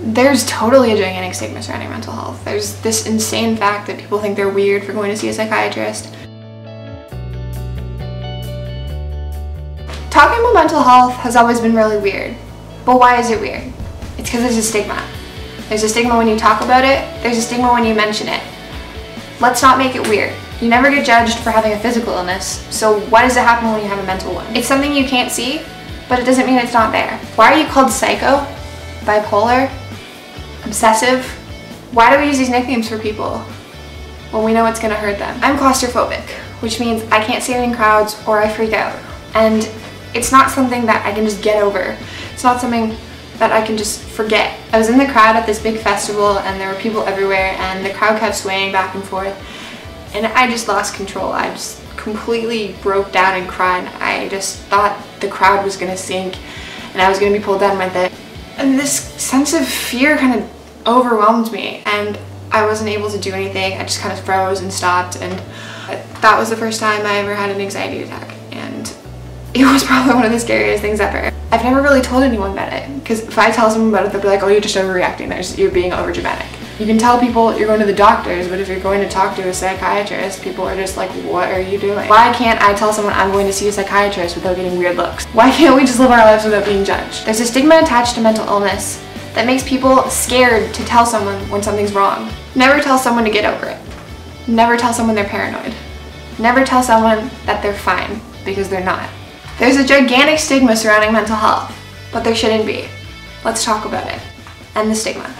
There's totally a gigantic stigma surrounding mental health. There's this insane fact that people think they're weird for going to see a psychiatrist. Talking about mental health has always been really weird. But why is it weird? It's because there's a stigma. There's a stigma when you talk about it, there's a stigma when you mention it. Let's not make it weird. You never get judged for having a physical illness, so why does it happen when you have a mental one? It's something you can't see, but it doesn't mean it's not there. Why are you called psycho, bipolar, obsessive? Why do we use these nicknames for people when we know it's gonna hurt them? I'm claustrophobic, which means I can't stand in crowds or I freak out. And it's not something that I can just get over. It's not something that I can just forget. I was in the crowd at this big festival and there were people everywhere and the crowd kept swaying back and forth and I just lost control. I just completely broke down and cried. I just thought the crowd was gonna sink and I was gonna be pulled down with it. And this sense of fear kind of overwhelmed me and I wasn't able to do anything. I just kind of froze and stopped, and that was the first time I ever had an anxiety attack, and it was probably one of the scariest things ever. I've never really told anyone about it, because if I tell someone about it, they'll be like, oh, you're just overreacting, you're being overdramatic. You can tell people you're going to the doctors, but if you're going to talk to a psychiatrist, people are just like, what are you doing? Why can't I tell someone I'm going to see a psychiatrist without getting weird looks? Why can't we just live our lives without being judged? There's a stigma attached to mental illness that makes people scared to tell someone when something's wrong. Never tell someone to get over it. Never tell someone they're paranoid. Never tell someone that they're fine, because they're not. There's a gigantic stigma surrounding mental health, but there shouldn't be. Let's talk about it. End the stigma.